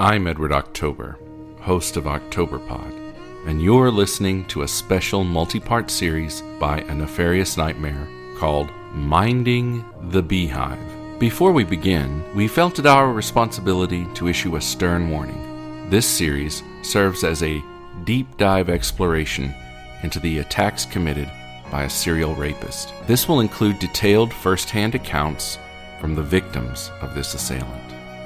I'm Edward October, host of OctoberPod, and you're listening to a special multi-part series by A Nefarious Nightmare called Minding the Beehive. Before we begin, we felt it our responsibility to issue a stern warning. This series serves as a deep dive exploration into the attacks committed by a serial rapist. This will include detailed first-hand accounts from the victims of this assailant.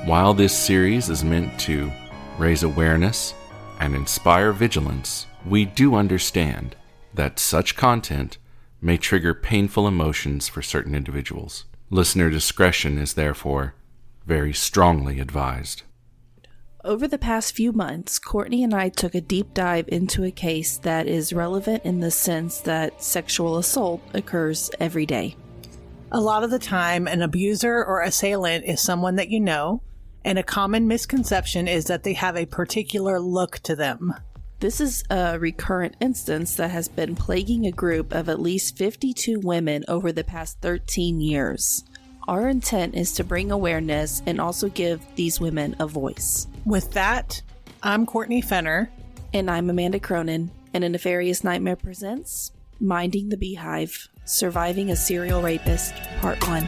While this series is meant to raise awareness and inspire vigilance, we do understand that such content may trigger painful emotions for certain individuals. Listener discretion is therefore very strongly advised. Over the past few months, Courtney and I took a deep dive into a case that is relevant in the sense that sexual assault occurs every day. A lot of the time, an abuser or assailant is someone that you know, and a common misconception is that they have a particular look to them. This is a recurrent instance that has been plaguing a group of at least 52 women over the past 13 years. Our intent is to bring awareness and also give these women a voice. With that, I'm Courtney Fenner. And I'm Amanda Cronin, and A Nefarious Nightmare presents Minding the Beehive, Surviving a Serial Rapist, Part 1.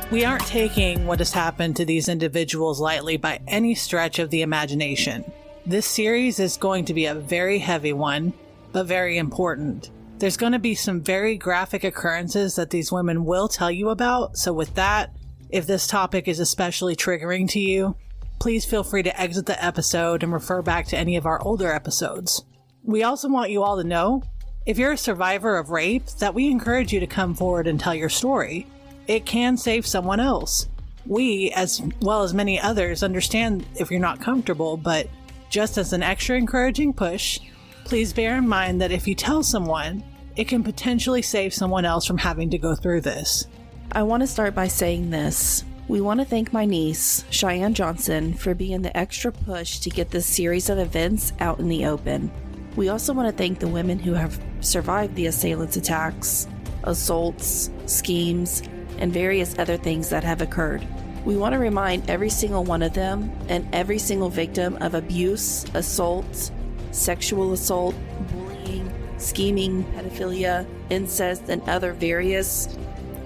We aren't taking what has happened to these individuals lightly by any stretch of the imagination. This series is going to be a very heavy one, but very important. There's going to be some very graphic occurrences that these women will tell you about, so with that, if this topic is especially triggering to you, please feel free to exit the episode and refer back to any of our older episodes. We also want you all to know, if you're a survivor of rape, that we encourage you to come forward and tell your story. It can save someone else. We, as well as many others, understand if you're not comfortable, but just as an extra encouraging push, please bear in mind that if you tell someone, it can potentially save someone else from having to go through this. I want to start by saying this. We want to thank my niece, Cheyenne Johnson, for being the extra push to get this series of events out in the open. We also want to thank the women who have survived the assailant's attacks, assaults, schemes, and various other things that have occurred. We want to remind every single one of them and every single victim of abuse, assault, sexual assault, bullying, scheming, pedophilia, incest, and other various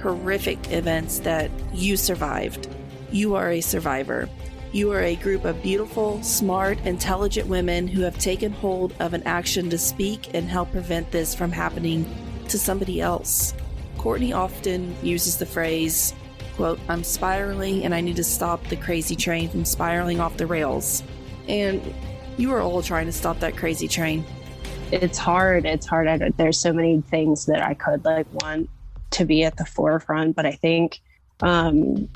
horrific events that you survived. You are a survivor. You are a group of beautiful, smart, intelligent women who have taken hold of an action to speak and help prevent this from happening to somebody else. Courtney often uses the phrase, quote, "I'm spiraling and I need to stop the crazy train from spiraling off the rails." And you are all trying to stop that crazy train. It's hard. There's so many things that I could want to be at the forefront, but I think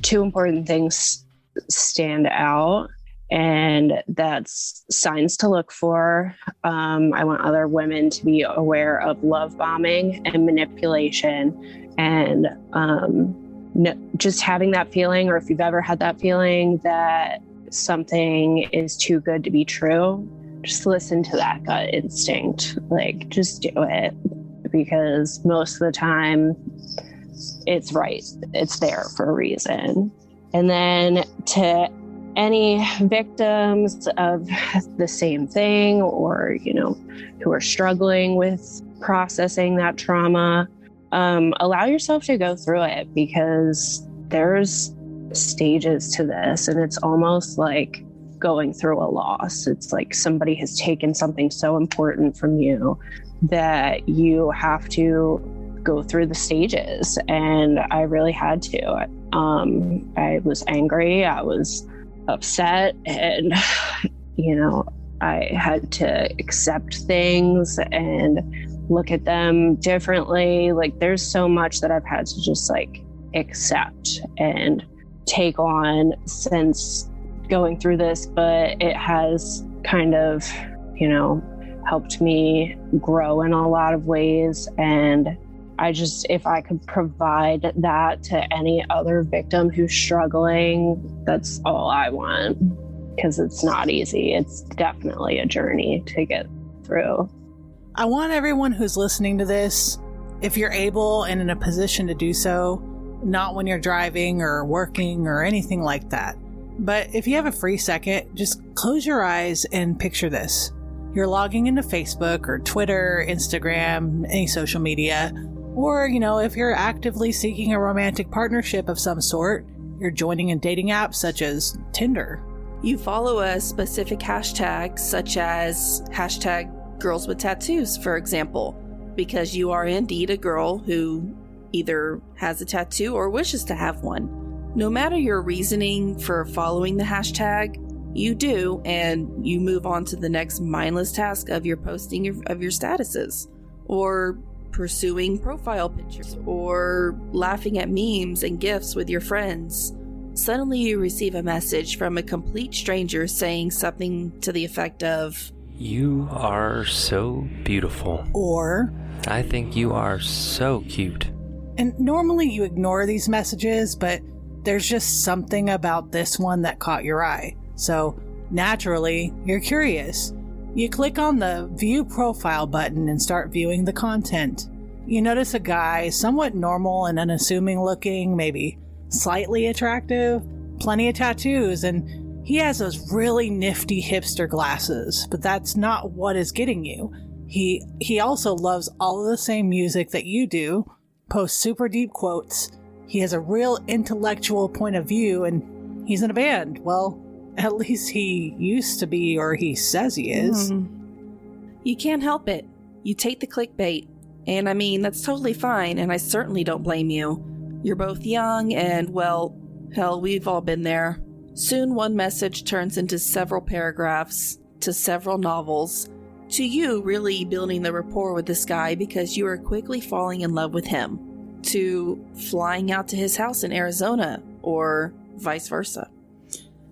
two important things stand out, and that's signs to look for. I want other women to be aware of love bombing and manipulation, and just having that feeling, or if you've ever had that feeling that something is too good to be true, just listen to that gut instinct. Just do it, because most of the time it's right. It's there for a reason. And then to any victims of the same thing, or, who are struggling with processing that trauma, allow yourself to go through it, because there's stages to this, and it's almost like going through a loss. It's like somebody has taken something so important from you that you have to go through the stages. And I really had to. I was angry. I was upset, and I had to accept things and look at them differently. There's so much that I've had to just accept and take on since going through this, but it has kind of helped me grow in a lot of ways, and if I could provide that to any other victim who's struggling, that's all I want, because it's not easy. It's definitely a journey to get through. I want everyone who's listening to this, if you're able and in a position to do so, not when you're driving or working or anything like that, but if you have a free second, just close your eyes and picture this. You're logging into Facebook or Twitter, Instagram, any social media, or, if you're actively seeking a romantic partnership of some sort, you're joining in dating apps such as Tinder. You follow a specific hashtag, such as hashtag girls with tattoos, for example, because you are indeed a girl who either has a tattoo or wishes to have one. No matter your reasoning for following the hashtag, you do, and you move on to the next mindless task of your posting of your statuses, or pursuing profile pictures, or laughing at memes and GIFs with your friends. Suddenly you receive a message from a complete stranger saying something to the effect of, "You are so beautiful," or "I think you are so cute." And normally you ignore these messages, but there's just something about this one that caught your eye. So naturally, you're curious. You click on the View Profile button and start viewing the content. You notice a guy, somewhat normal and unassuming looking, maybe slightly attractive, plenty of tattoos, and he has those really nifty hipster glasses, but that's not what is getting you. He also loves all of the same music that you do, posts super deep quotes. He has a real intellectual point of view, and he's in a band. Well, at least he used to be, or he says he is. You can't help it. You take the clickbait. And I mean, that's totally fine, and I certainly don't blame you. You're both young, and well, hell, we've all been there. Soon one message turns into several paragraphs, to several novels, to you really building the rapport with this guy because you are quickly falling in love with him, to flying out to his house in Arizona, or vice versa.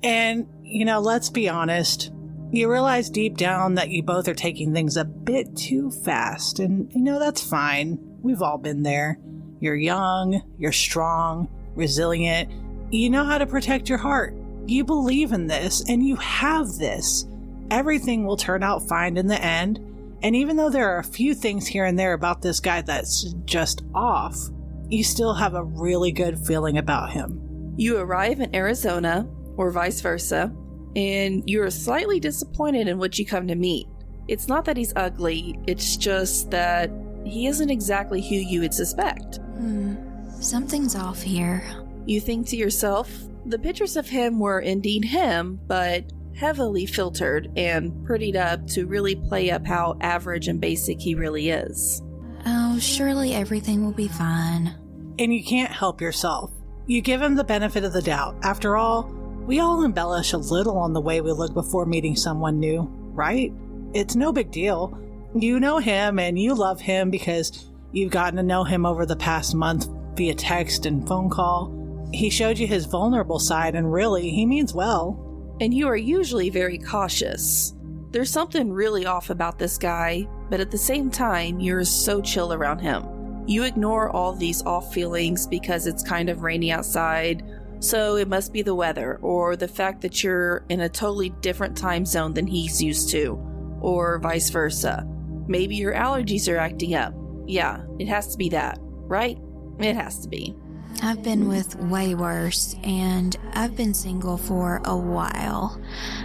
And, let's be honest, you realize deep down that you both are taking things a bit too fast, and, that's fine. We've all been there. You're young, you're strong, resilient, you know how to protect your heart. You believe in this, and you have this. Everything will turn out fine in the end, and even though there are a few things here and there about this guy that's just off, you still have a really good feeling about him. You arrive in Arizona, or vice versa, and you're slightly disappointed in what you come to meet. It's not that he's ugly, it's just that he isn't exactly who you would suspect. Something's off here. You think to yourself, the pictures of him were indeed him, but heavily filtered and prettied up to really play up how average and basic he really is. Oh, surely everything will be fine. And you can't help yourself. You give him the benefit of the doubt. After all, we all embellish a little on the way we look before meeting someone new, right? It's no big deal. You know him and you love him because you've gotten to know him over the past month via text and phone call. He showed you his vulnerable side, and really, he means well. And you are usually very cautious. There's something really off about this guy, but at the same time, you're so chill around him. You ignore all these off feelings because it's kind of rainy outside, so it must be the weather, or the fact that you're in a totally different time zone than he's used to, or vice versa. Maybe your allergies are acting up. Yeah, it has to be that, right? It has to be. I've been with way worse, and I've been single for a while.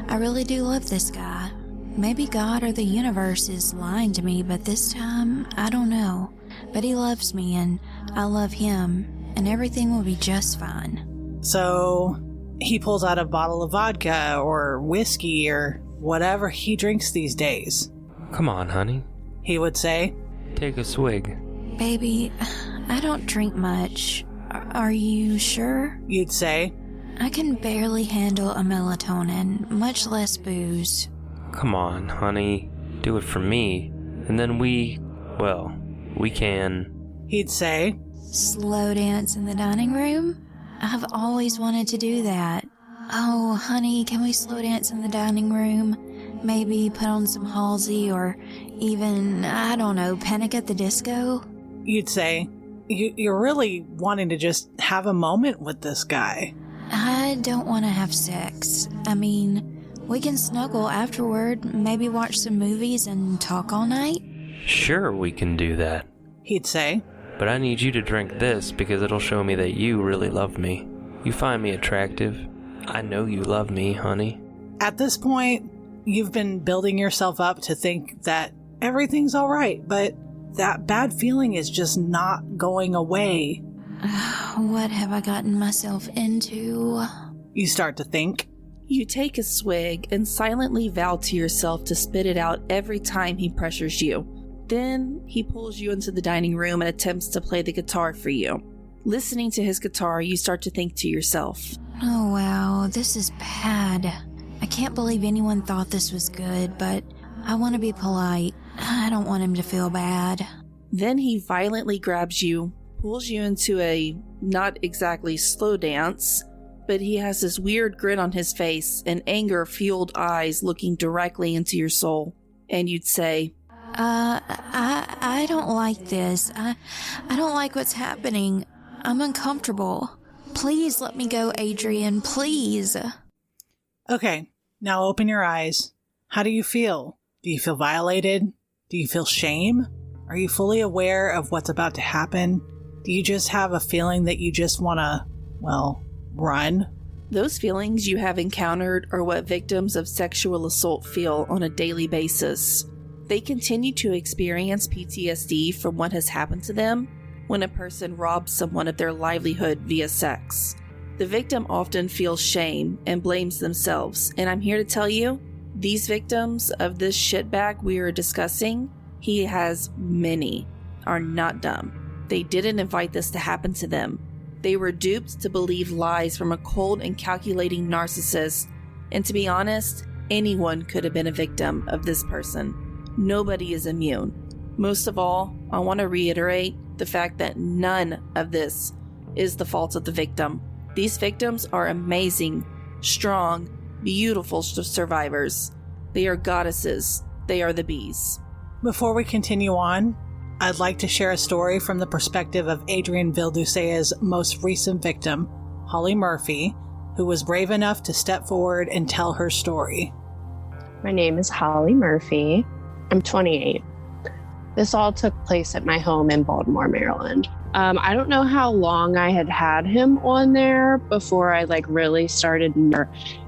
I really do love this guy. Maybe God or the universe is lying to me, but this time, I don't know. But he loves me, and I love him, and everything will be just fine. So, he pulls out a bottle of vodka or whiskey or whatever he drinks these days. "Come on, honey," he would say. "Take a swig." Baby, I don't drink much. Are you sure? You'd say. I can barely handle a melatonin, much less booze. "Come on, honey. Do it for me. And then we can..." He'd say. Slow dance in the dining room? I've always wanted to do that. Oh, honey, can we slow dance in the dining room? Maybe put on some Halsey or even, I don't know, Panic at the Disco? you'd say, you're really wanting to just have a moment with this guy. I don't want to have sex. I mean, we can snuggle afterward, maybe watch some movies and talk all night. Sure, we can do that. He'd say. But I need you to drink this because it'll show me that you really love me. You find me attractive. I know you love me, honey. At this point, you've been building yourself up to think that everything's all right, but that bad feeling is just not going away. What have I gotten myself into? You start to think. You take a swig and silently vow to yourself to spit it out every time he pressures you. Then he pulls you into the dining room and attempts to play the guitar for you. Listening to his guitar, you start to think to yourself, Oh wow, this is bad. I can't believe anyone thought this was good, but I want to be polite. I don't want him to feel bad. Then he violently grabs you, pulls you into a not exactly slow dance, but he has this weird grin on his face and anger-fueled eyes looking directly into your soul. And you'd say, I don't like this. I don't like what's happening. I'm uncomfortable. Please let me go, Adrian, please. Okay, now open your eyes. How do you feel? Do you feel violated? Do you feel shame? Are you fully aware of what's about to happen? Do you just have a feeling that you just want to, well, run? Those feelings you have encountered are what victims of sexual assault feel on a daily basis. They continue to experience PTSD from what has happened to them when a person robs someone of their livelihood via sex. The victim often feels shame and blames themselves, and I'm here to tell you, these victims of this shitbag we are discussing, he has many, are not dumb. They didn't invite this to happen to them. They were duped to believe lies from a cold and calculating narcissist, and to be honest, anyone could have been a victim of this person. Nobody is immune. Most of all, I want to reiterate the fact that none of this is the fault of the victim. These victims are amazing, strong, beautiful survivors. They are goddesses. They are the bees. Before we continue on, I'd like to share a story from the perspective of Adrian Vilducea's most recent victim, Holly Murphy, who was brave enough to step forward and tell her story. My name is Holly Murphy. I'm 28. This all took place at my home in Baltimore, Maryland. I don't know how long I had him on there before I really started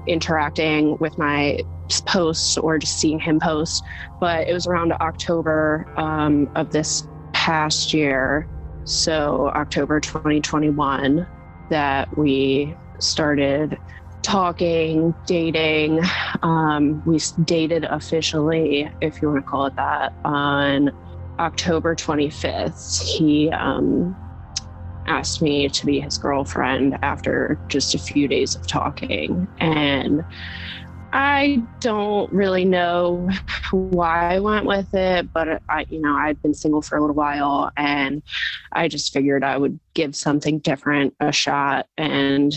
interacting with my posts or just seeing him post, but it was around October of this past year, so October 2021, that we started talking, dating. We dated officially, if you want to call it that, on October 25th. He asked me to be his girlfriend after just a few days of talking. And I don't really know why I went with it, but I'd been single for a little while, and I just figured I would give something different a shot. And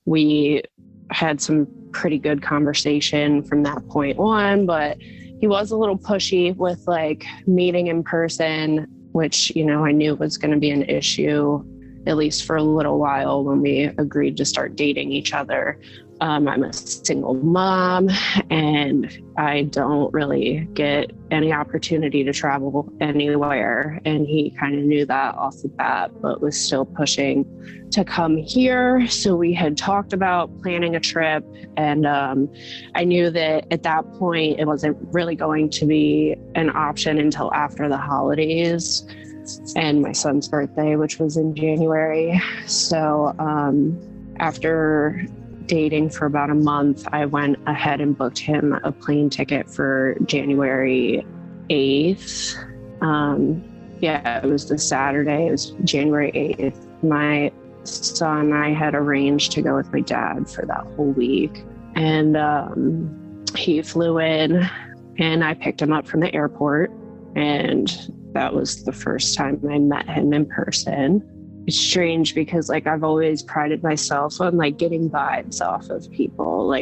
we had some pretty good conversation from that point on, but he was a little pushy with meeting in person, which, I knew was going to be an issue, at least for a little while, when we agreed to start dating each other. I'm a single mom, and I don't really get any opportunity to travel anywhere. And he kind of knew that off the bat, but was still pushing to come here. So we had talked about planning a trip, and I knew that at that point it wasn't really going to be an option until after the holidays and my son's birthday, which was in January. So after dating for about a month, I went ahead and booked him a plane ticket for January 8th. It was the Saturday. It was January 8th. My son and I had arranged to go with my dad for that whole week. And he flew in, and I picked him up from the airport. And that was the first time I met him in person. It's strange because I've always prided myself on getting vibes off of people,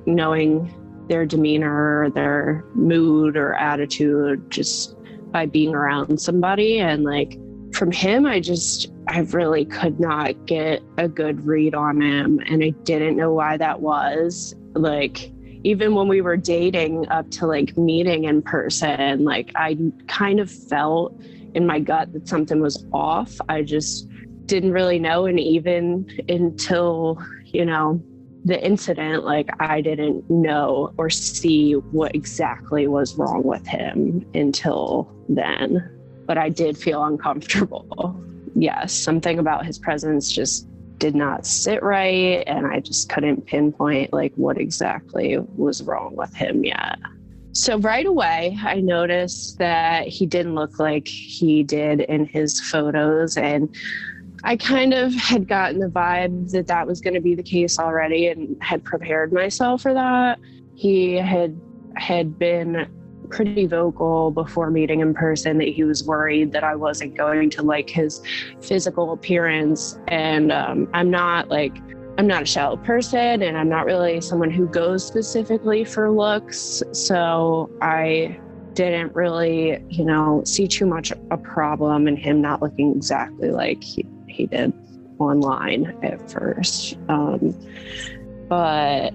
knowing their demeanor, their mood or attitude, just by being around somebody. And like from him, I really could not get a good read on him. And I didn't know why that was. Like, even when we were dating up to like meeting in person, like I kind of felt in my gut that something was off. I just didn't really know. And even until, you know, the incident, like I didn't know or see what exactly was wrong with him until then. But I did feel uncomfortable. Yes, something about his presence just did not sit right, and I just couldn't pinpoint like what exactly was wrong with him yet. So right away, I noticed that he didn't look like he did in his photos, and I kind of had gotten the vibe that that was going to be the case already and had prepared myself for that. He had been pretty vocal before meeting in person that he was worried that I wasn't going to like his physical appearance. And I'm not a shallow person, and I'm not really someone who goes specifically for looks. So I didn't really, you know, see too much a problem in him not looking exactly like he did online at first. But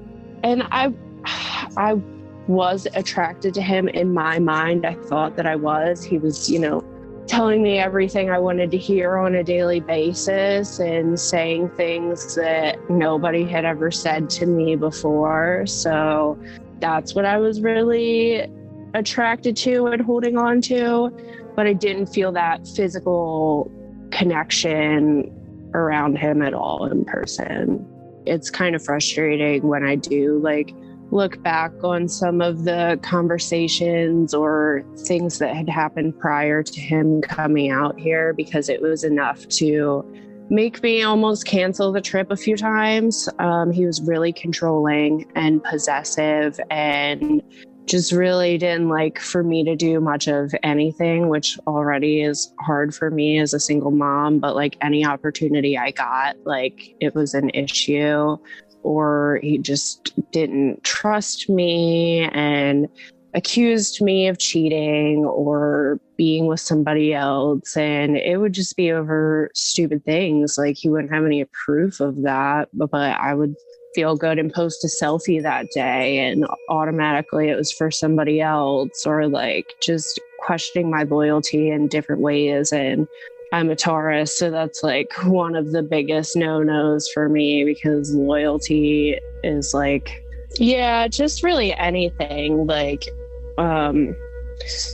I was attracted to him in my mind. I thought that I was. He was, you know, telling me everything I wanted to hear on a daily basis and saying things that nobody had ever said to me before. So that's what I was really attracted to and holding on to. But I didn't feel that physical connection around him at all in person. It's kind of frustrating when I do like look back on some of the conversations or things that had happened prior to him coming out here, because it was enough to make me almost cancel the trip a few times. He was really controlling and possessive and just really didn't like for me to do much of anything, which already is hard for me as a single mom. But like any opportunity I got, like it was an issue. Or he just didn't trust me and accused me of cheating or being with somebody else. And it would just be over stupid things. Like he wouldn't have any proof of that, but I would feel good and post a selfie that day and automatically it was for somebody else, or like just questioning my loyalty in different ways. And I'm a Taurus, so that's like one of the biggest no-nos for me, because loyalty is like, yeah, just really anything, like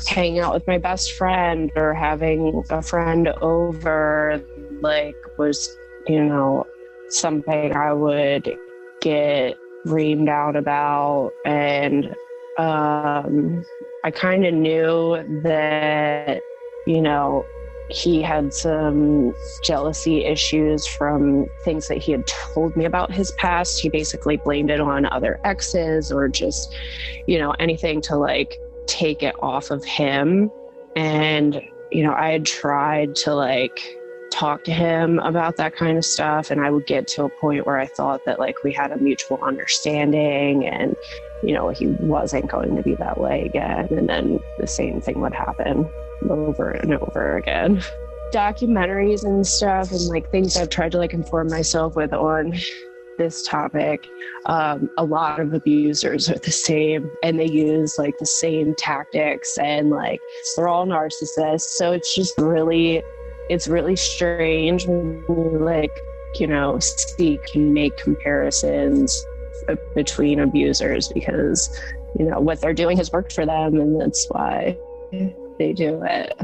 hanging out with my best friend or having a friend over, like was, you know, something I would get reamed out about. And I kind of knew that, you know, he had some jealousy issues from things that he had told me about his past. He basically blamed it on other exes or just, you know, anything to like take it off of him. And, you know, I had tried to like talk to him about that kind of stuff. And I would get to a point where I thought that like we had a mutual understanding and, you know, he wasn't going to be that way again. And then the same thing would happen over and over again. Documentaries and stuff and like things I've tried to like inform myself with on this topic, a lot of abusers are the same and they use like the same tactics and like they're all narcissists. So it's just really, it's really strange when you like, you know, seek and make comparisons between abusers, because, you know, what they're doing has worked for them and that's why they do it.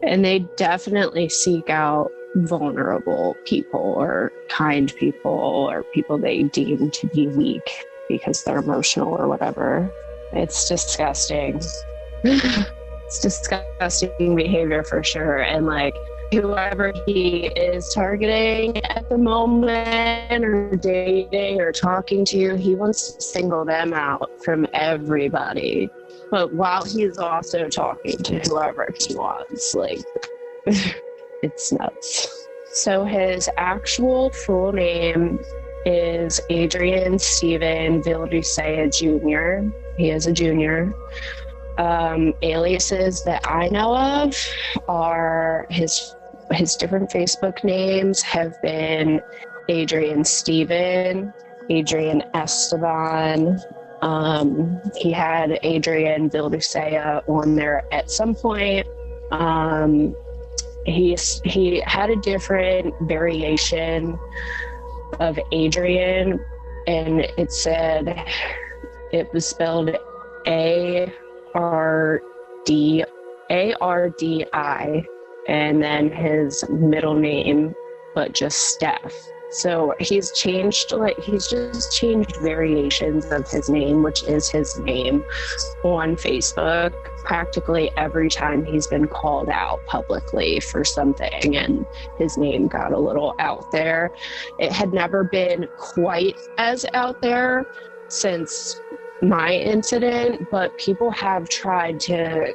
And they definitely seek out vulnerable people or kind people or people they deem to be weak because they're emotional or whatever. It's disgusting. It's disgusting behavior for sure. And like whoever he is targeting at the moment or dating or talking to, he wants to single them out from everybody. But while he's also talking to whoever he wants, like, it's nuts. So his actual full name is Adrian Stephen Vildusea Jr. He is a junior. aliases that I know of are his different Facebook names have been Adrian Steven, Adrian Esteban. He had Adrian Vildusea on there at some point. He had a different variation of Adrian, and it said it was spelled ARDI, and then his middle name, but just Steph. So he's just changed variations of his name, which is his name, on Facebook practically every time he's been called out publicly for something and his name got a little out there. It had never been quite as out there since my incident, but people have tried to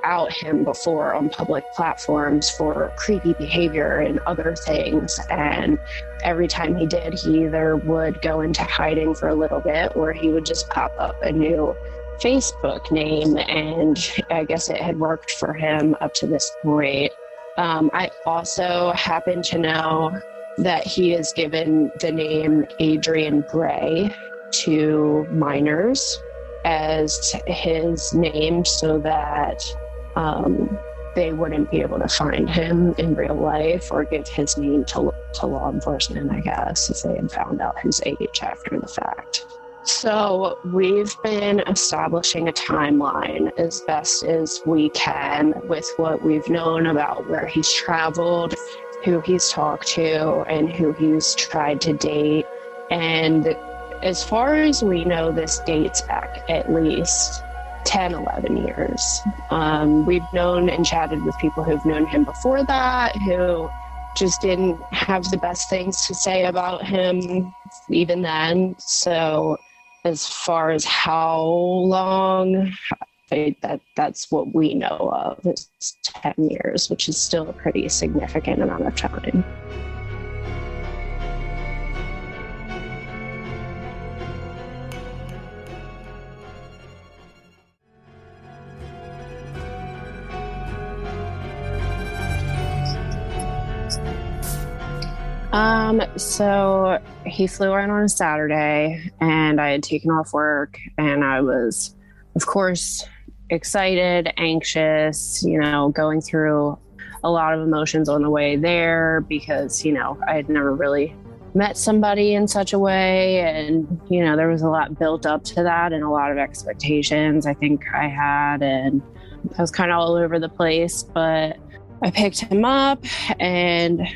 out him before on public platforms for creepy behavior and other things. And every time he did, he either would go into hiding for a little bit or he would just pop up a new Facebook name. And I guess it had worked for him up to this point. I also happen to know that he has given the name Adrian Gray to minors as his name so that they wouldn't be able to find him in real life or give his name to law enforcement, I guess, if they had found out his age after the fact. So we've been establishing a timeline as best as we can with what we've known about where he's traveled, who he's talked to, and who he's tried to date. And as far as we know, this dates back at least 10, 11 years. We've known and chatted with people who've known him before that, who just didn't have the best things to say about him even then. So as far as how long, that's what we know of. It's 10 years, which is still a pretty significant amount of time. So he flew in on a Saturday and I had taken off work and I was, of course, excited, anxious, going through a lot of emotions on the way there because, I had never really met somebody in such a way. And, there was a lot built up to that and a lot of expectations I think I had. And I was kind of all over the place, but I picked him up and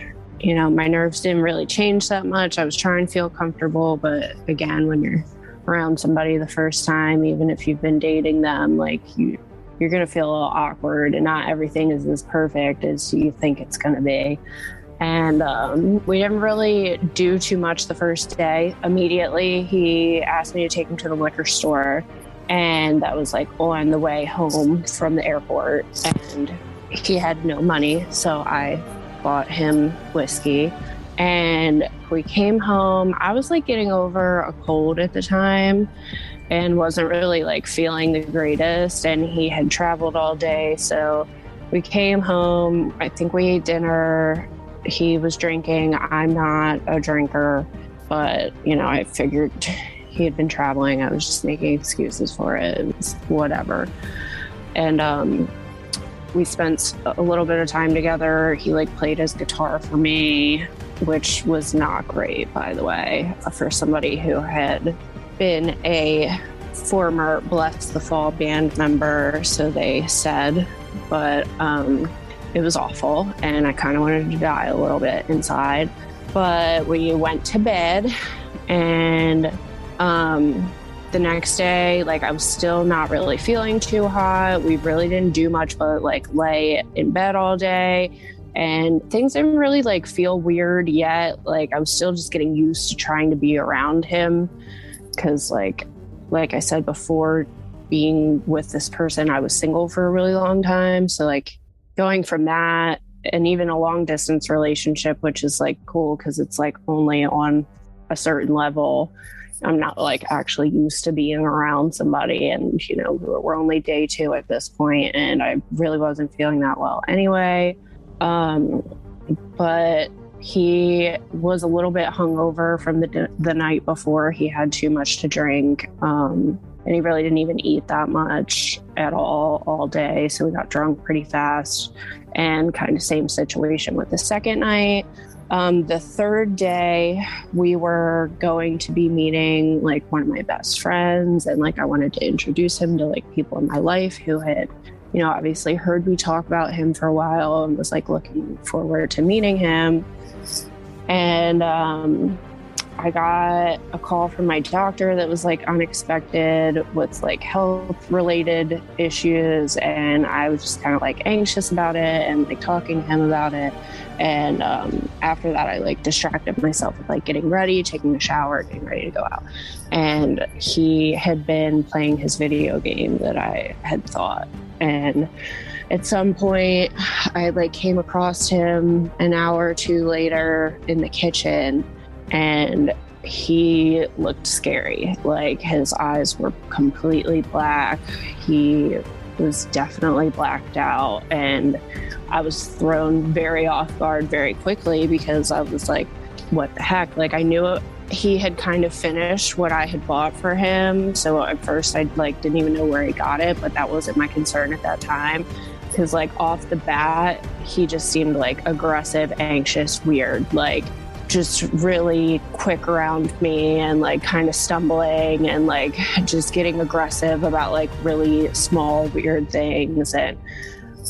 my nerves didn't really change that much. I was trying to feel comfortable, but again, when you're around somebody the first time, even if you've been dating them, you're going to feel a little awkward and not everything is as perfect as you think it's going to be. And we didn't really do too much the first day. Immediately, he asked me to take him to the liquor store, and that was on the way home from the airport, and he had no money, so I bought him whiskey and we came home. I was getting over a cold at the time and wasn't really feeling the greatest, and he had traveled all day. So we came home. I think we ate dinner. He was drinking. I'm not a drinker, but I figured he had been traveling. I was just making excuses for it. It was whatever. And we spent a little bit of time together. He played his guitar for me, which was not great, by the way, for somebody who had been a former Bless the Fall band member, so they said. But it was awful, and I kind of wanted to die a little bit inside. But we went to bed, and the next day, I was still not really feeling too hot. We really didn't do much but lay in bed all day, and things didn't really feel weird yet. I was still just getting used to trying to be around him because like I said before, being with this person, I was single for a really long time. So going from that, and even a long distance relationship, which is cool because it's only on a certain level, I'm not like actually used to being around somebody, and you know, we're only day 2 at this point, and I really wasn't feeling that well anyway. But he was a little bit hungover from the night before. He had too much to drink, and he really didn't even eat that much at all day, so we got drunk pretty fast. And kind of same situation with the second night. The third day, we were going to be meeting like one of my best friends, and like I wanted to introduce him to like people in my life who had, you know, obviously heard me talk about him for a while and was like looking forward to meeting him. And I got a call from my doctor that was like unexpected with like health related issues, and I was just kind of like anxious about it and like talking to him about it. And after that, I like distracted myself with like getting ready, taking a shower, getting ready to go out. And he had been playing his video game that I had thought. And at some point, I like came across him an hour or two later in the kitchen, and he looked scary. Like his eyes were completely black. He was definitely blacked out, and I was thrown very off guard very quickly because I was like, what the heck? Like I knew he had kind of finished what I had bought for him. So at first I like didn't even know where he got it, but that wasn't my concern at that time. Because like off the bat, he just seemed like aggressive, anxious, weird, like just really quick around me and like kind of stumbling and like just getting aggressive about like really small, weird things. And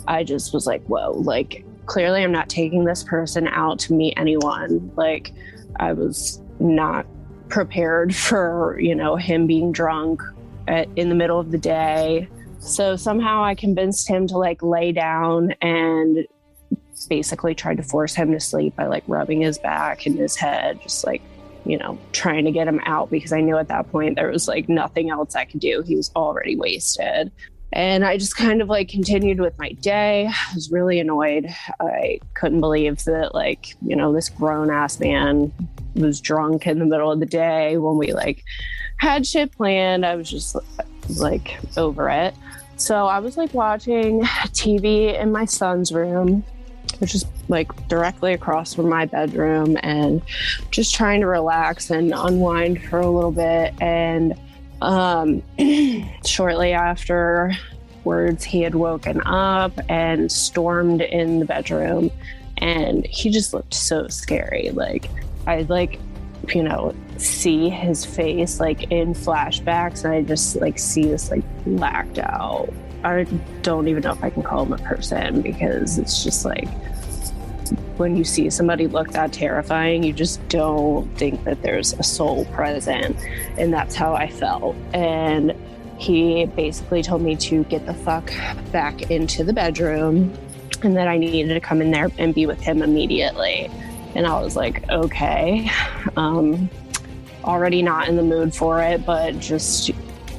I just was like, whoa, like clearly I'm not taking this person out to meet anyone. Like I was not prepared for, you know, him being drunk in the middle of the day. So somehow I convinced him to like lay down and basically tried to force him to sleep by like rubbing his back and his head, just like, you know, trying to get him out, because I knew at that point there was like nothing else I could do. He was already wasted. And I just kind of like continued with my day. I was really annoyed. I couldn't believe that like, you know, this grown ass man was drunk in the middle of the day when we like had shit planned. I was just like over it. So I was like watching TV in my son's room, which is like directly across from my bedroom, and just trying to relax and unwind for a little bit. And shortly afterwards, he had woken up and stormed in the bedroom, and he just looked so scary. Like I like, you know, see his face like in flashbacks, and I just like see this like blacked out. I don't even know if I can call him a person, because it's just like when you see somebody look that terrifying, you just don't think that there's a soul present. And that's how I felt. And he basically told me to get the fuck back into the bedroom and that I needed to come in there and be with him immediately. And I was like, okay, already not in the mood for it, but just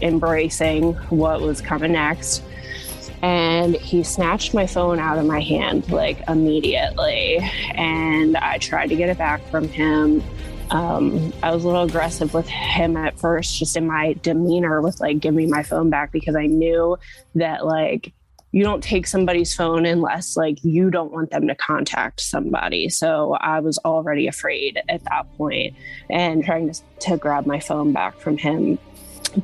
embracing what was coming next. And he snatched my phone out of my hand like immediately, and I tried to get it back from him. I was a little aggressive with him at first, just in my demeanor with like, give me my phone back, because I knew that like you don't take somebody's phone unless like you don't want them to contact somebody. So I was already afraid at that point and trying to grab my phone back from him,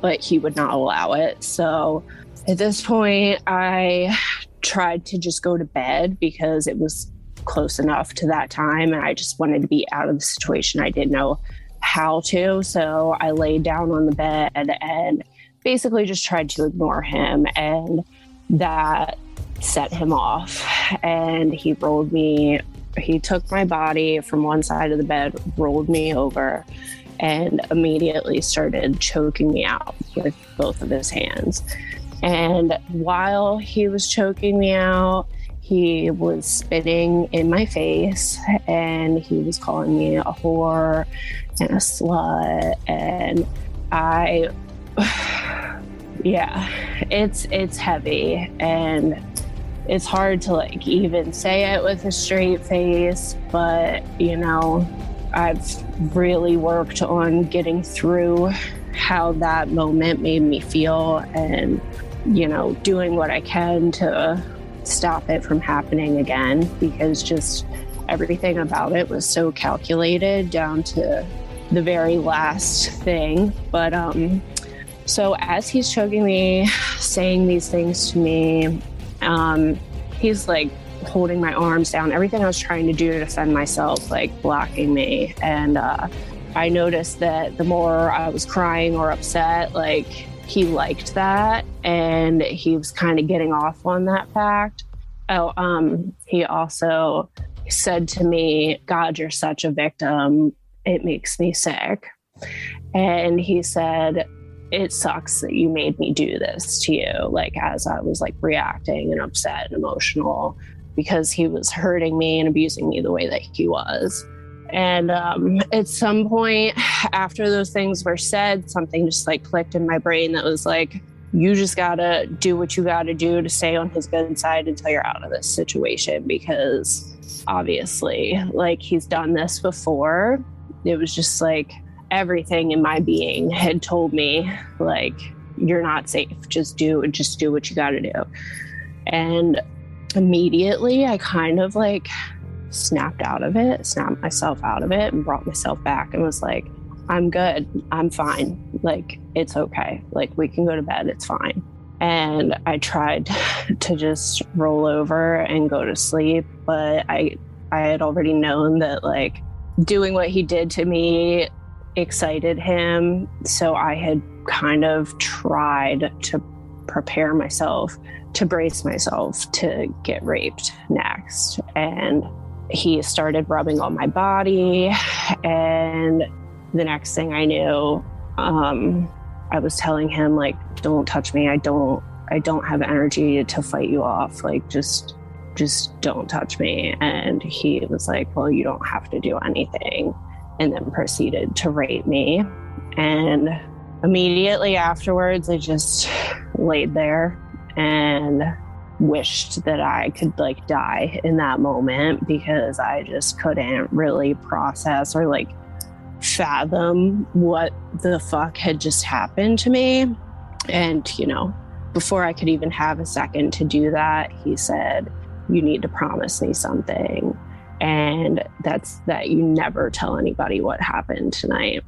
but he would not allow it. So at this point, I tried to just go to bed because it was close enough to that time, and I just wanted to be out of the situation. I didn't know how to, so I laid down on the bed and basically just tried to ignore him, and that set him off. And he took my body from one side of the bed, rolled me over, and immediately started choking me out with both of his hands. And while he was choking me out, he was spitting in my face, and he was calling me a whore and a slut. And yeah, it's heavy, and it's hard to like even say it with a straight face, but you know, I've really worked on getting through how that moment made me feel and, doing what I can to stop it from happening again, because just everything about it was so calculated down to the very last thing. But so as he's choking me, saying these things to me, he's like holding my arms down, everything I was trying to do to defend myself, like blocking me. And I noticed that the more I was crying or upset, like he liked that, and he was kind of getting off on that fact. He also said to me, "God, you're such a victim. It makes me sick." And he said, "It sucks that you made me do this to you," like as I was like reacting and upset and emotional, because he was hurting me and abusing me the way that he was. And at some point after those things were said, something just like clicked in my brain that was like, you just gotta do what you gotta do to stay on his good side until you're out of this situation, because obviously, like, he's done this before. It was just like everything in my being had told me, like, you're not safe. Just do what you gotta do. And immediately I kind of like snapped myself out of it and brought myself back and was like, I'm good. I'm fine. Like, it's okay. Like, we can go to bed. It's fine. And I tried to just roll over and go to sleep. But I had already known that, like, doing what he did to me excited him. So I had kind of tried to prepare myself, to brace myself to get raped next. And he started rubbing on my body, and the next thing I knew, I was telling him, like, don't touch me. I don't have energy to fight you off. Like, just don't touch me. And he was like, well, you don't have to do anything. And then proceeded to rape me. And immediately afterwards, I just laid there and wished that I could like die in that moment, because I just couldn't really process or like fathom what the fuck had just happened to me. And, before I could even have a second to do that, he said, you need to promise me something. And that's that you never tell anybody what happened tonight.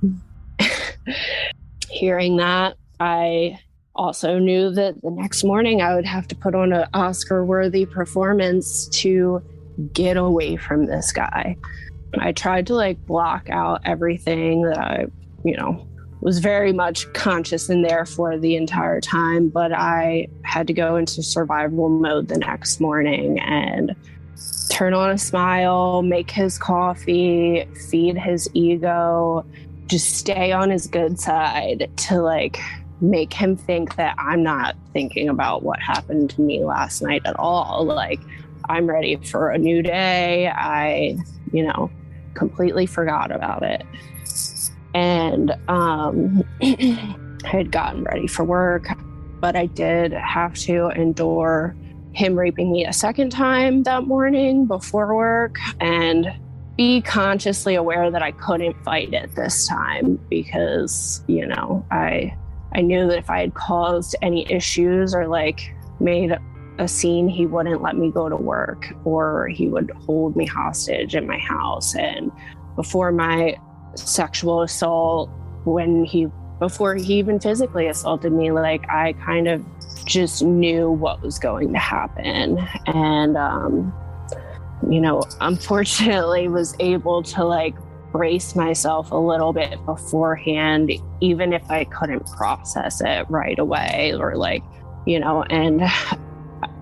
Hearing that, I also knew that the next morning I would have to put on an Oscar-worthy performance to get away from this guy. I tried to like block out everything that I, was very much conscious and there for the entire time, but I had to go into survival mode the next morning and turn on a smile, make his coffee, feed his ego, just stay on his good side to like make him think that I'm not thinking about what happened to me last night at all. Like, I'm ready for a new day. I, completely forgot about it. And I had gotten ready for work, but I did have to endure him raping me a second time that morning before work, and be consciously aware that I couldn't fight it this time, because, I knew that if I had caused any issues or like made a scene, he wouldn't let me go to work, or he would hold me hostage in my house. And before my sexual assault, before he even physically assaulted me, like, I kind of just knew what was going to happen. And, unfortunately was able to like brace myself a little bit beforehand, even if I couldn't process it right away, or like, and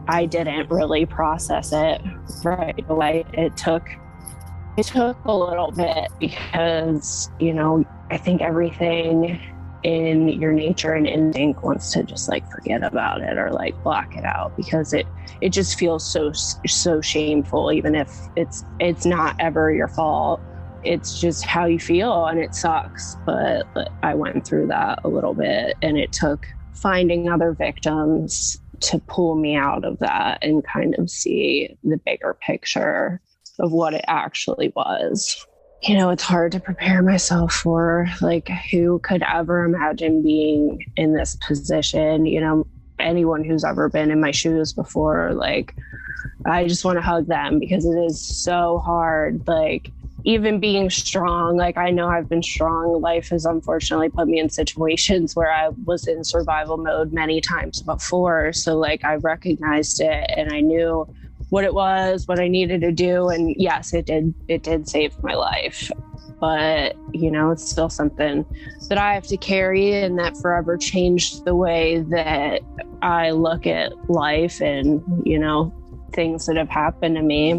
I didn't really process it right away. It took a little bit, because, I think everything in your nature and instinct wants to just like forget about it or like block it out, because it just feels so shameful, even if it's not ever your fault. It's just how you feel, and it sucks. But I went through that a little bit, and it took finding other victims to pull me out of that and kind of see the bigger picture of what it actually was. it's hard to prepare myself for, like, who could ever imagine being in this position. Anyone who's ever been in my shoes before, like, I just want to hug them because it is so hard. Like, even being strong, like, I know I've been strong. Life has unfortunately put me in situations where I was in survival mode many times before. So, like, I recognized it and I knew what it was, what I needed to do. And yes, it did save my life. But, it's still something that I have to carry, and that forever changed the way that I look at life and, things that have happened to me.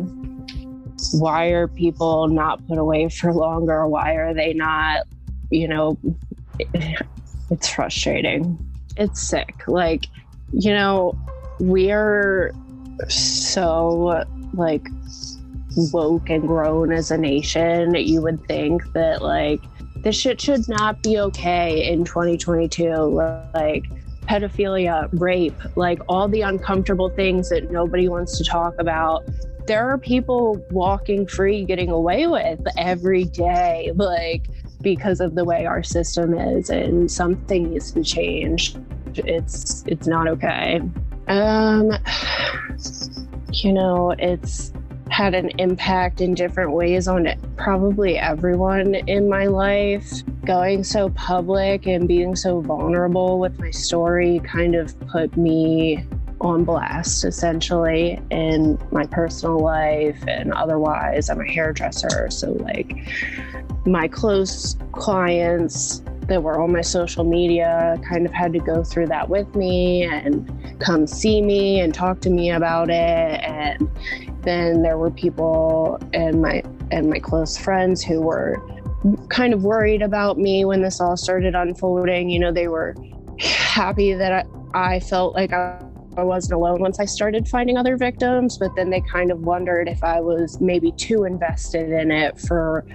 Why are people not put away for longer? Why are they not, it's frustrating. It's sick. Like, we are so, like, woke and grown as a nation. You would think that, like, this shit should not be okay in 2022. Like, pedophilia, rape, like, all the uncomfortable things that nobody wants to talk about. There are people walking free, getting away with every day, like, because of the way our system is, and something needs to change. It's not okay. It's had an impact in different ways on probably everyone in my life. Going so public and being so vulnerable with my story kind of put me on blast, essentially, in my personal life and otherwise. I'm a hairdresser, so, like, my close clients that were on my social media kind of had to go through that with me and come see me and talk to me about it. And then there were people and my close friends who were kind of worried about me when this all started unfolding. They were happy that I felt like I wasn't alone once I started finding other victims, but then they kind of wondered if I was maybe too invested in it for,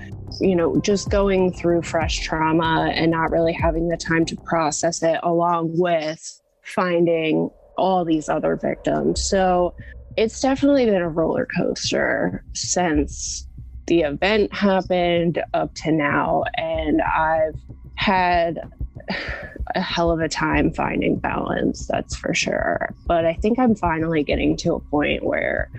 just going through fresh trauma and not really having the time to process it, along with finding all these other victims. So it's definitely been a roller coaster since the event happened up to now, and I've had a hell of a time finding balance, that's for sure. But I think I'm finally getting to a point where,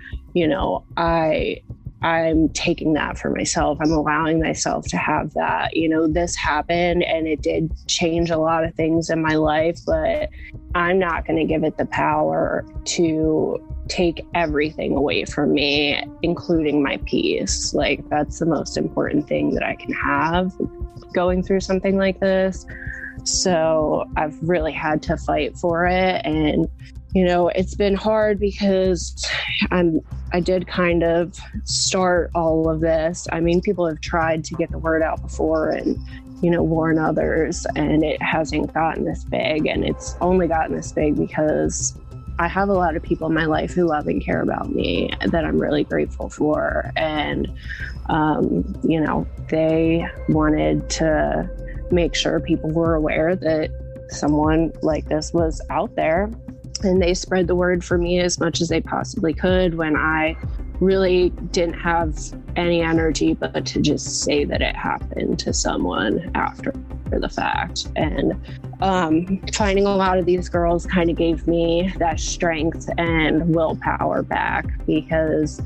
I'm taking that for myself. I'm allowing myself to have that. This happened and it did change a lot of things in my life, but I'm not going to give it the power to take everything away from me, including my peace. Like, that's the most important thing that I can have going through something like this. So I've really had to fight for it. And, it's been hard because I did kind of start all of this. I mean, people have tried to get the word out before and, warn others, and it hasn't gotten this big. And it's only gotten this big because I have a lot of people in my life who love and care about me that I'm really grateful for. And, they wanted to make sure people were aware that someone like this was out there. And they spread the word for me as much as they possibly could when I really didn't have any energy but to just say that it happened to someone after the fact. And finding a lot of these girls kind of gave me that strength and willpower back, because,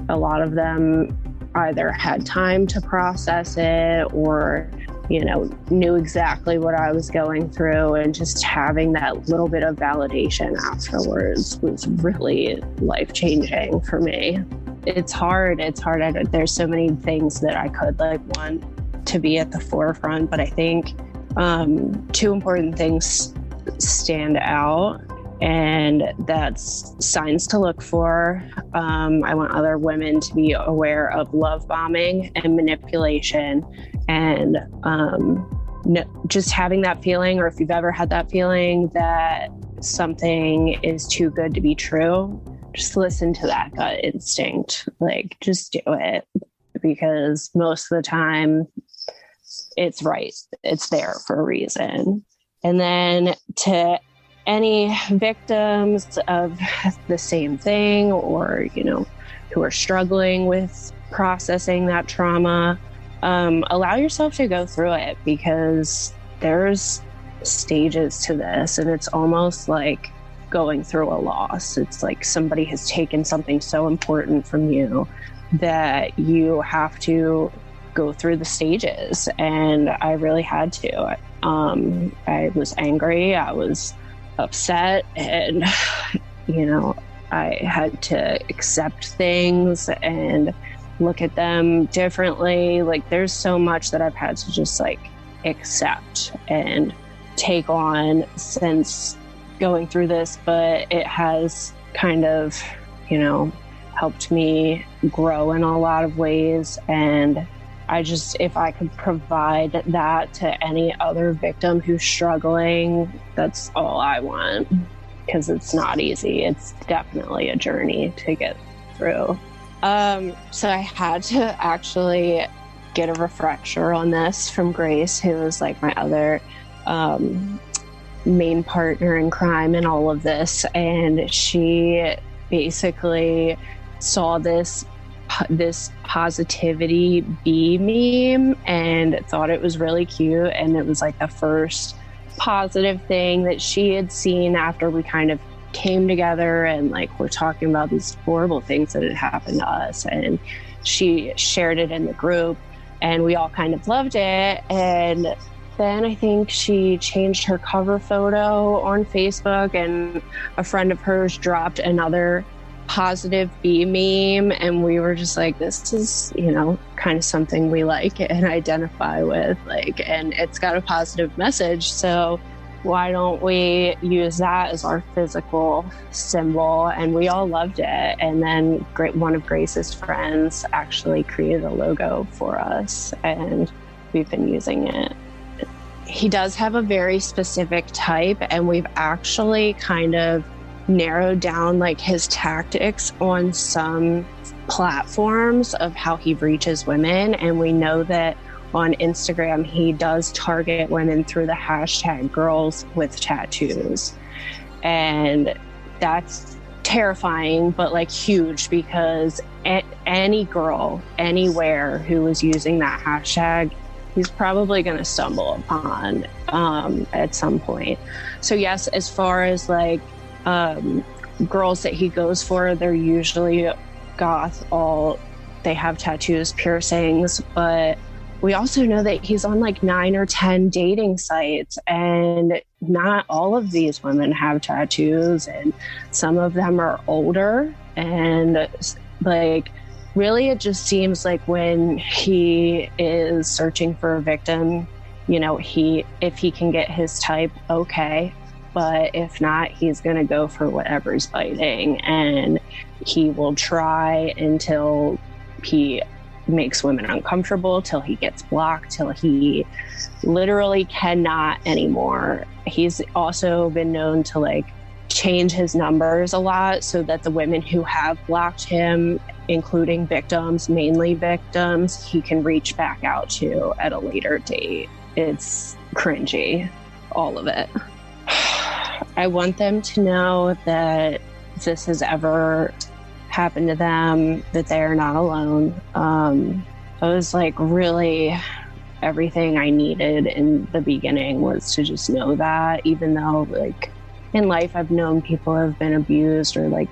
a lot of them either had time to process it or, knew exactly what I was going through, and just having that little bit of validation afterwards was really life-changing for me. It's hard. There's so many things that I could want to be at the forefront, but I think two important things stand out, and that's signs to look for. I want other women to be aware of love bombing and manipulation, and just having that feeling, or if you've ever had that feeling that something is too good to be true, just listen to that gut instinct. Like, just do it, because most of the time it's right. It's there for a reason. And then to any victims of the same thing, or, who are struggling with processing that trauma, allow yourself to go through it, because there's stages to this, and it's almost like going through a loss. It's like somebody has taken something so important from you that you have to go through the stages. And I really had to. I was angry, I was upset, and I had to accept things and look at them differently. Like, there's so much that I've had to just like accept and take on since going through this, but it has kind of, helped me grow in a lot of ways. And if I could provide that to any other victim who's struggling, that's all I want, because it's not easy. It's definitely a journey to get through. So I had to actually get a refresher on this from Grace, who was like my other main partner in crime in all of this. And she basically saw this positivity bee meme and thought it was really cute. And it was like the first positive thing that she had seen after we kind of came together and like we're talking about these horrible things that had happened to us. And she shared it in the group and we all kind of loved it. And then I think she changed her cover photo on Facebook, and a friend of hers dropped another positive bee meme, and we were just like, this is, kind of something we like and identify with, like, and it's got a positive message, so why don't we use that as our physical symbol? And we all loved it. And then one of Grace's friends actually created a logo for us, and we've been using it. He does have a very specific type, and we've actually kind of narrowed down like his tactics on some platforms of how he reaches women. And we know that on Instagram, he does target women through the hashtag girls with tattoos. And that's terrifying, but like huge, because any girl anywhere who is using that hashtag, he's probably going to stumble upon at some point. So yes, as far as like girls that he goes for, they're usually goth, they have tattoos, piercings, but we also know that he's on like 9 or 10 dating sites, and not all of these women have tattoos, and some of them are older. And like, really, it just seems like when he is searching for a victim, if he can get his type, okay. But if not, he's going to go for whatever's biting, and he will try until he makes women uncomfortable, till he gets blocked, till he literally cannot anymore. He's also been known to like change his numbers a lot so that the women who have blocked him, including victims, mainly victims, he can reach back out to at a later date. It's cringy, all of it. I want them to know that if this has ever happened to them, that they are not alone. It was like really everything I needed in the beginning was to just know that, even though like in life I've known people have been abused, or like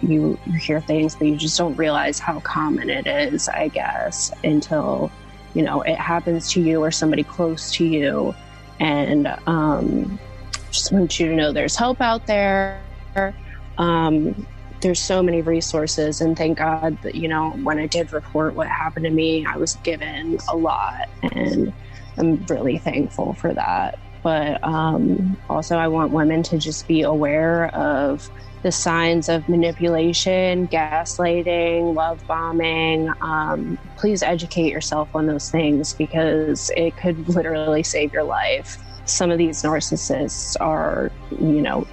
you hear things, but you just don't realize how common it is, I guess, until, it happens to you or somebody close to you. And just want you to know there's help out there. There's so many resources, and thank God that, when I did report what happened to me, I was given a lot, and I'm really thankful for that. But also I want women to just be aware of the signs of manipulation, gaslighting, love bombing. Please educate yourself on those things, because it could literally save your life. Some of these narcissists are,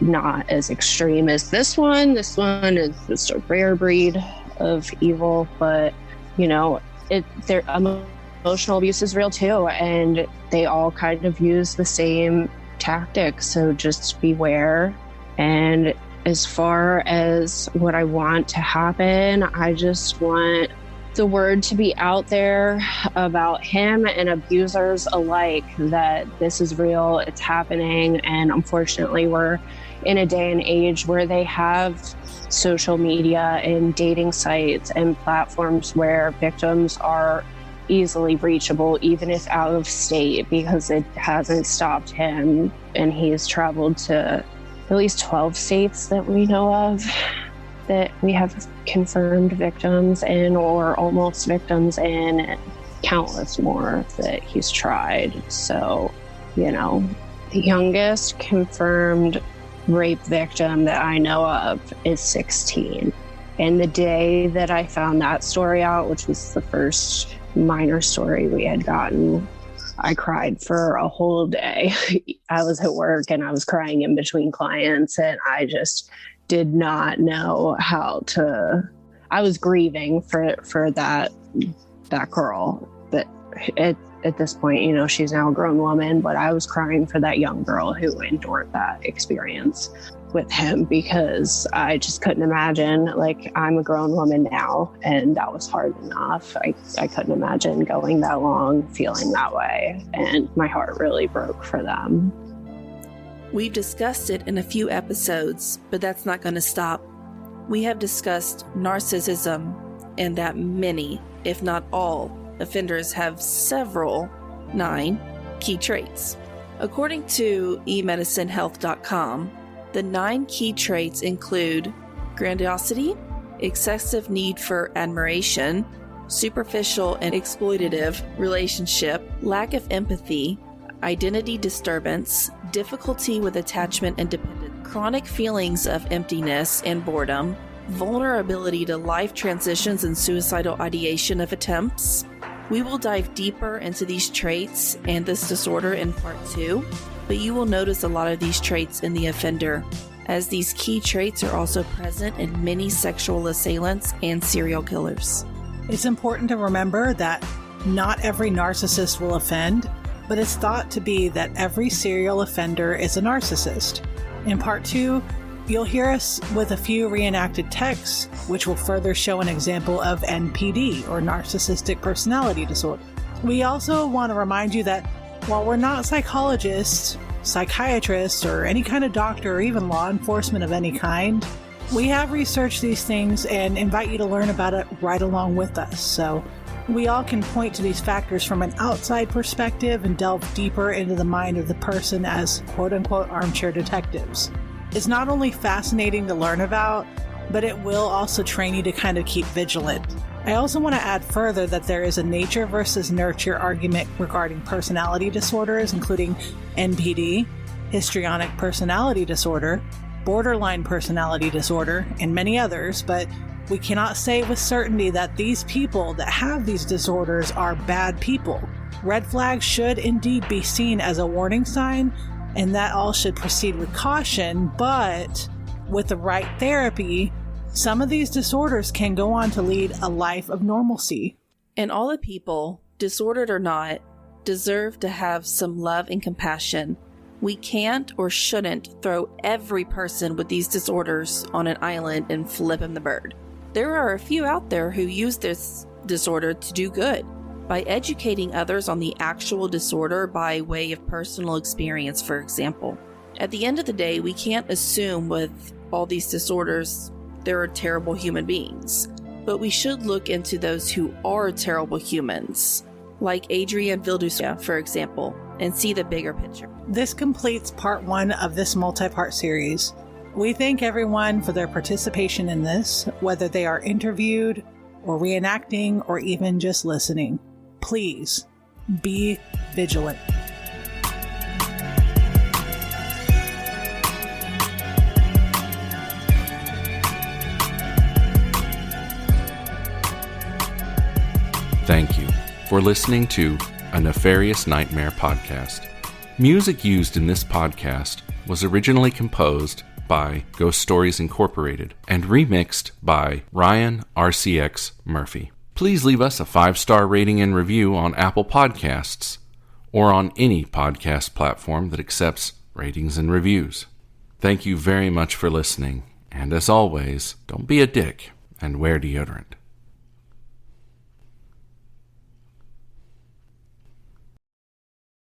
not as extreme as this one. This one is just a rare breed of evil, but, their emotional abuse is real too. And they all kind of use the same tactics. So just beware and as far as what I want to happen, I just want the word to be out there about him and abusers alike, that this is real, it's happening. And unfortunately, we're in a day and age where they have social media and dating sites and platforms where victims are easily reachable, even if out of state, because it hasn't stopped him. And he's traveled to at least 12 states that we know of that we have confirmed victims in or almost victims in, and countless more that he's tried. So, the youngest confirmed rape victim that I know of is 16. And the day that I found that story out, which was the first minor story we had gotten, I cried for a whole day. I was at work and I was crying in between clients, and I just did not know how to. I was grieving for that girl, but at this point, she's now a grown woman, but I was crying for that young girl who endured that experience with him, because I just couldn't imagine. Like, I'm a grown woman now, and that was hard enough. I couldn't imagine going that long feeling that way, and my heart really broke for them. We've discussed it in a few episodes, but that's not going to stop. We have discussed narcissism, and that many, if not all, offenders have several 9 key traits. According to emedicinehealth.com, the 9 key traits include grandiosity, excessive need for admiration, superficial and exploitative relationship, lack of empathy, identity disturbance, difficulty with attachment and dependence, chronic feelings of emptiness and boredom, vulnerability to life transitions and suicidal ideation of attempts. We will dive deeper into these traits and this disorder in part 2, but you will notice a lot of these traits in the offender, as these key traits are also present in many sexual assailants and serial killers. It's important to remember that not every narcissist will offend, but it's thought to be that every serial offender is a narcissist. In part 2, you'll hear us with a few reenacted texts, which will further show an example of NPD, or narcissistic personality disorder. We also want to remind you that while we're not psychologists, psychiatrists, or any kind of doctor, or even law enforcement of any kind, we have researched these things and invite you to learn about it right along with us. So we all can point to these factors from an outside perspective and delve deeper into the mind of the person as quote-unquote armchair detectives. It's not only fascinating to learn about, but it will also train you to kind of keep vigilant. I also want to add further that there is a nature versus nurture argument regarding personality disorders, including NPD, histrionic personality disorder, borderline personality disorder, and many others, but we cannot say with certainty that these people that have these disorders are bad people. Red flags should indeed be seen as a warning sign, and that all should proceed with caution, but with the right therapy, some of these disorders can go on to lead a life of normalcy. And all the people, disordered or not, deserve to have some love and compassion. We can't or shouldn't throw every person with these disorders on an island and flip him the bird. There are a few out there who use this disorder to do good by educating others on the actual disorder by way of personal experience, for example. At the end of the day, we can't assume with all these disorders there are terrible human beings, but we should look into those who are terrible humans, like Adrian Vildusa, for example, and see the bigger picture. This completes part 1 of this multi-part series. We thank everyone for their participation in this, whether they are interviewed or reenacting or even just listening. Please be vigilant. Thank you for listening to a Nefarious Nightmare podcast. Music used in this podcast was originally composed by Ghost Stories Incorporated and remixed by Ryan RCX Murphy. Please leave us a 5-star rating and review on Apple Podcasts or on any podcast platform that accepts ratings and reviews. Thank you very much for listening, And as always, don't be a dick and wear deodorant.